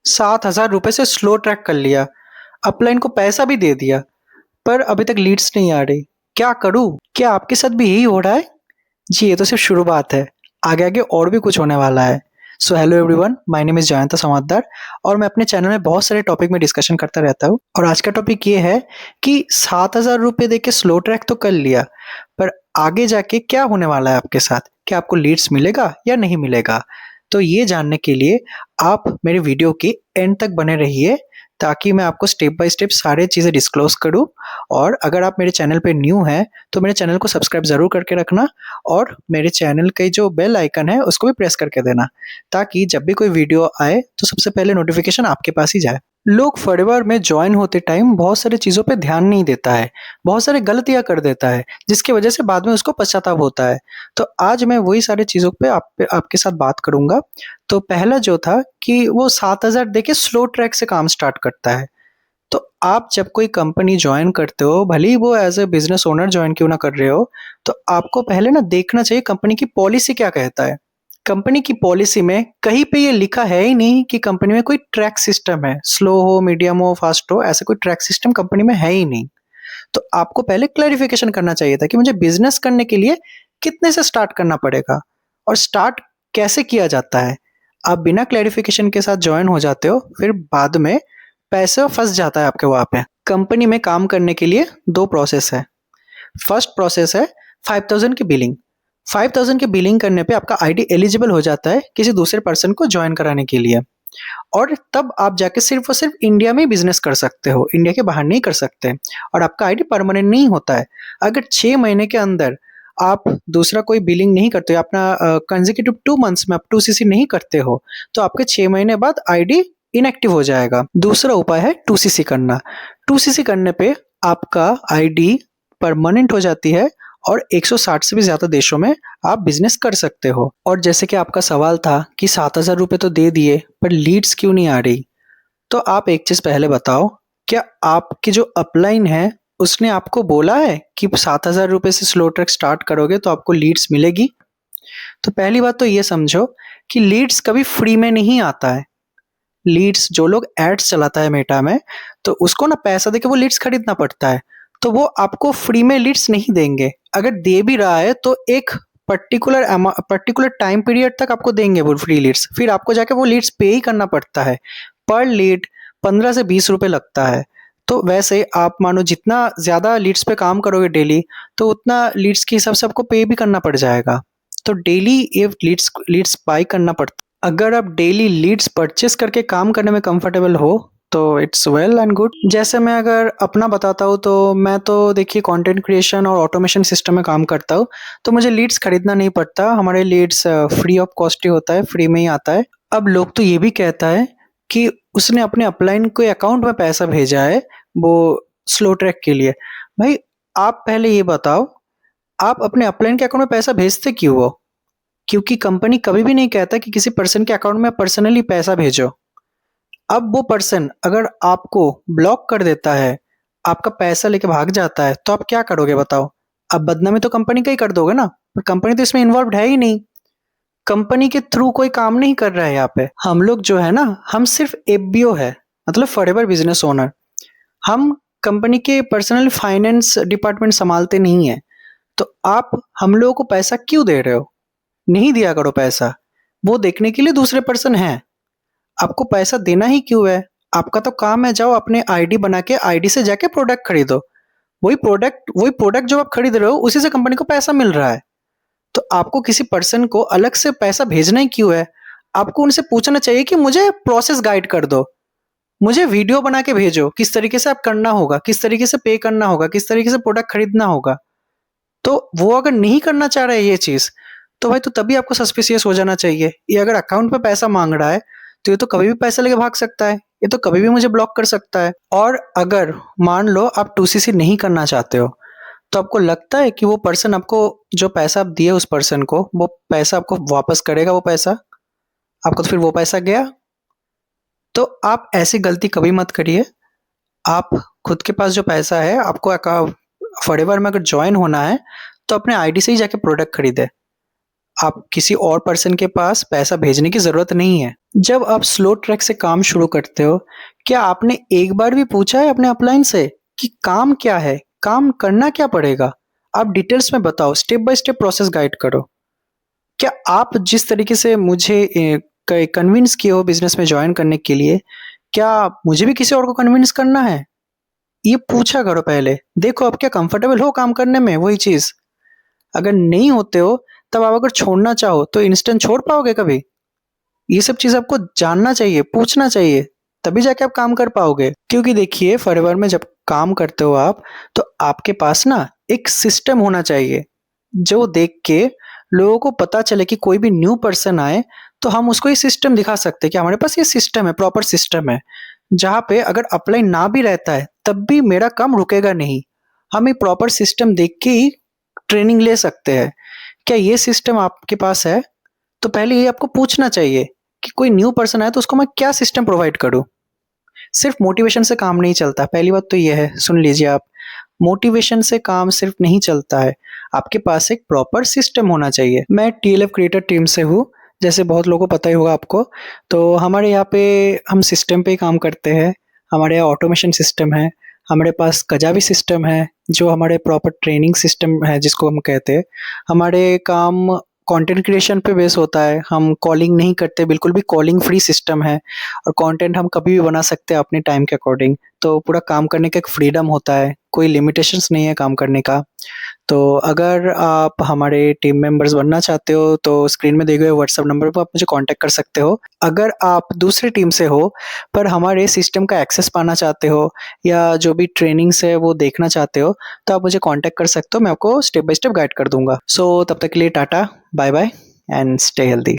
₹7,000 से slow track कर लिया, अपलाइन को पैसा भी दे दिया, पर अभी तक लीड्स नहीं आ रही। क्या करूँ? क्या आपके साथ भी यही हो रहा है? जी, ये तो सिर्फ शुरुआत है। आगे-आगे और भी कुछ होने वाला है। So hello everyone, my name is Jayant Samaddar और मैं अपने चैनल में बहुत सारे टॉपिक में डिस्कशन करता रहता हूँ और आज का टॉपिक ये है कि ₹7,000 देके स्लो ट्रैक तो कर लिया, पर आगे जाके क्या होने वाला है आपके साथ? क्या आपको लीड्स मिलेगा या नहीं मिलेगा? तो ये जानने के लिए आप मेरे वीडियो के एंड तक बने रहिए ताकि मैं आपको स्टेप बाय स्टेप सारे चीज़ें डिस्क्लोज़ करूँ और अगर आप मेरे चैनल पे न्यू हैं, तो मेरे चैनल को सब्सक्राइब ज़रूर करके रखना और मेरे चैनल के जो बेल आइकन है उसको भी प्रेस करके देना, ताकि जब भी कोई वीडियो आए तो सबसे पहले नोटिफ़िकेशन आपके पास ही जाए। लोग फॉरएवर में जॉइन होते टाइम बहुत सारी चीज़ों पे ध्यान नहीं देता है, बहुत सारी गलतियाँ कर देता है, जिसकी वजह से बाद में उसको पश्चाताप होता है। तो आज मैं वही सारी चीज़ों पे आपके साथ बात करूँगा। तो पहला जो था कि वो 7,000 देके स्लो ट्रैक से काम स्टार्ट करता है। तो आप जब कोई कंपनी जॉइन करते हो, भले ही वो as a business owner join क्यों ना कर रहे हो, तो आपको पहले ना देखना चाहिए कंपनी की पॉलिसी क्या कहता है। कंपनी की पॉलिसी में कहीं पे ये लिखा है ही नहीं कि कंपनी में कोई ट्रैक सिस्टम है, स्लो हो, मीडियम हो, फास्ट हो, ऐसा कोई ट्रैक सिस्टम कंपनी में है ही नहीं। तो आपको पहले क्लैरिफ़िकेशन करना चाहिए था कि मुझे बिज़नेस करने के लिए कितने से स्टार्ट करना पड़ेगा और स्टार्ट कैसे किया जाता है। आप बिना क्लैरिफ़िकेशन के साथ जॉइन हो जाते हो, फिर बाद में पैसा फँस जाता है आपके वहाँ पे। कंपनी में काम करने के लिए 2 प्रोसेस है। फर्स्ट प्रोसेस है 5,000 की बिलिंग। 5,000 की बिलिंग करने पे आपका आईडी एलिजिबल हो जाता है किसी दूसरे पर्सन को जॉइन कराने के लिए और तब आप जाके सिर्फ़ और सिर्फ़ इंडिया में ही बिज़नेस कर सकते हो, इंडिया के बाहर नहीं कर सकते और आपका आईडी परमानेंट नहीं होता है। अगर 6 महीने के अंदर आप दूसरा कोई बिलिंग नहीं करते हो, अपना कंसेक्यूटिव 2 मंथ्स में आप 2सीसी नहीं करते हो, तो आपके 6 महीने बाद आईडी इनएक्टिव हो जाएगा। दूसरा उपाय है 2सीसी करना। 2सीसी करने पे आपका आईडी परमानेंट हो जाती है और 160 से भी ज़्यादा देशों में आप बिज़नेस कर सकते हो। और जैसे कि आपका सवाल था कि ₹7,000 तो दे दिए, पर लीड्स क्यों नहीं आ रही? तो आप एक चीज़ पहले बताओ, क्या आपकी जो अपलाइन है, उसने आपको बोला है कि ₹7,000 से स्लो ट्रैक स्टार्ट करोगे तो आपको लीड्स मिलेगी? तो पहली बात तो ये समझो कि लीड्स कभी फ्री में नहीं आता है। लीड्स जो लोग एड्स चलाता है मेटा में, तो उसको ना पैसा देके वो लीड्स खरीदना पड़ता है। तो वो आपको फ्री में लीड्स नहीं देंगे। अगर दे भी रहा है तो एक पर्टिकुलर टाइम पीरियड तक आपको देंगे वो फ्री लीड्स। फिर आपको जाके वो लीड्स पे ही करना पड़ता है। पर लीड 15 से ₹20 लगता है। तो वैसे आप मानो जितना ज़्यादा लीड्स पे काम करोगे डेली, तो उतना लीड्स के हिसाब से आपको पे भी करना पड़ जाएगा। तो डेली ये लीड्स लीड्स बाय करना पड़ता है। अगर आप डेली लीड्स परचेस करके काम करने में कंफर्टेबल हो, तो इट्स वेल एंड गुड। जैसे मैं अगर अपना बताता हूँ तो मैं तो देखिए कंटेंट क्रिएशन और ऑटोमेशन सिस्टम में काम करता हूँ, तो मुझे लीड्स खरीदना नहीं पड़ता। हमारे लीड्स फ्री ऑफ कॉस्ट ही होता है, फ्री में ही आता है। अब लोग तो ये भी कहता है कि उसने अपने अपलाइन के अकाउंट में पैसा भेजा है, वो स्लो ट्रैक के लिए। भाई, आप पहले ये बताओ, आप अपने अपलाइन के अकाउंट में पैसा भेजते क्यों हो? क्योंकि कंपनी कभी भी नहीं कहता कि किसी पर्सन के अकाउंट में पर्सनली पैसा भेजो। अब वो पर्सन अगर आपको ब्लॉक कर देता है, आपका पैसा लेके भाग जाता है, तो आप क्या करोगे बताओ? अब बदनामी तो कंपनी का ही कर दोगे ना, पर कंपनी तो इसमें इन्वॉल्व्ड है ही नहीं। कंपनी के थ्रू कोई काम नहीं कर रहा है यहाँ पे। हम लोग जो है ना, हम सिर्फ एफबीओ है, मतलब फॉरएवर बिजनेस ओनर। हम कंपनी के पर्सनल फाइनेंस डिपार्टमेंट संभालते नहीं है। तो आप हम लोगों को पैसा क्यों दे रहे हो? नहीं दिया करो पैसा। वो देखने के लिए दूसरे पर्सन हैं। आपको पैसा देना ही क्यों है? आपका तो काम है, जाओ अपने आईडी बना के आईडी से जाके प्रोडक्ट खरीदो। वही प्रोडक्ट जो आप खरीद रहे हो, उसी से कंपनी को पैसा मिल रहा है। तो आपको किसी पर्सन को अलग से पैसा भेजना ही क्यों है? आपको उनसे पूछना चाहिए कि मुझे प्रोसेस गाइड कर दो। मुझे वीडियो बना के भेजो, किस तरीके से आप करना होगा, किस तरीके से पे करना होगा, किस तरीके से प्रोडक्ट खरीदना होगा। तो वो अगर नहीं करना चाह रहा है ये चीज़, तो भाई तो तभी आपको सस्पिशियस हो जाना चाहिए। ये अगर अकाउंट पे पैसा माँग रहा है, तो ये तो कभी भी पैसा लेके भाग सकता है। ये तो कभी भी मुझे ब्लॉक कर सकता है। और अगर मान लो आप 2सीसी नहीं करना चाहते हो, तो आपको लगता है कि वो पर्सन आपको जो पैसा आप दिए उस पर्सन को, वो पैसा आपको वापस करेगा वो पैसा? आपको तो फिर वो पैसा गया। तो आप ऐसी गलती कभी मत करिए। आप खुद के पास जो पैसा है, आपको फॉरएवर में अगर जॉइन होना है, तो अपने आईडी से ही जाके प्रोडक्ट खरीदें। आप किसी और पर्सन के पास पैसा भेजने की ज़रूरत नहीं है। जब आप स्लो ट्रैक से काम शुरू करते हो, क्या आपने एक बार भी पूछा है अपने अपलाइन से कि काम क्या है? काम करना क्या पड़ेगा? आप डिटेल्स में बताओ, step by step process guide करो। क्या आप जिस तरीके से मुझे कन्विंस किए हो बिज़नेस में जॉइन करने के लिए, क्या मुझे भी किसी और को कन्विंस करना है? ये पूछा करो पहले। देखो आप क्या कंफर्टेबल हो काम करने में, वही चीज़। अगर नहीं होते हो, तब आप अगर छोड़ना चाहो तो इंस्टेंट छोड़ पाओगे कभी? ये सब चीज़ आपको जानना चाहिए, पूछना चाहिए, तभी जाके आप काम कर पाओगे। क्योंकि देखिए फॉरएवर में जब काम करते हो आप, तो आपके पास ना एक सिस्टम होना चाहिए, जो देख के लोगों को पता चले कि कोई भी न्यू पर्सन आए, तो हम उसको ये सिस्टम दिखा सकते हैं कि हमारे पास ये सिस्टम है, प्रॉपर सिस्टम है। जहाँ पे अगर अपलाइन ना भी रहता है, तब भी मेरा काम रुकेगा नहीं। हम ये प्रॉपर सिस्टम देख के ही ट्रेनिंग ले सकते हैं। क्या ये सिस्टम आपके पास है? तो पहले ये आपको पूछना चाहिए कि कोई न्यू पर्सन आए तो उसको मैं क्या सिस्टम प्रोवाइड करूँ? सिर्फ मोटिवेशन से काम नहीं चलता, पहली बात तो ये है, सुन लीजिए आप। मोटिवेशन से काम सिर्फ नहीं चलता है, आपके पास एक प्रॉपर सिस्टम होना चाहिए। मैं टीएलएफ क्रिएटर टीम से हूँ, जैसे बहुत लोगों को पता ही होगा आपको। तो हमारे यहाँ पे हम सिस्टम पे ही काम करते हैं। हमारे यहाँ ऑटोमेशन सिस्टम है, हमारे पास कजाबी सिस्टम है, जो हमारे प्रॉपर ट्रेनिंग सिस्टम है जिसको हम कहते हैं। हमारे काम कंटेंट क्रिएशन पे बेस होता है, हम कॉलिंग नहीं करते, बिल्कुल भी कॉलिंग फ्री सिस्टम है और कंटेंट हम कभी भी बना सकते हैं अपने टाइम के अकॉर्डिंग। तो पूरा काम करने का एक फ्रीडम होता है, कोई लिमिटेशंस नहीं है काम करने का। तो अगर आप हमारे टीम मेंबर्स बनना चाहते हो तो स्क्रीन में दिए गए व्हाट्सएप नंबर पर आप मुझे कांटेक्ट कर सकते हो। अगर आप दूसरी टीम से हो पर हमारे सिस्टम का एक्सेस पाना चाहते हो या जो भी ट्रेनिंग्स है वो देखना चाहते हो, तो आप मुझे कांटेक्ट कर सकते हो, मैं आपको स्टेप बाय स्टेप गाइड कर दूंगा। सो तब तक के लिए tata, bye bye and stay healthy.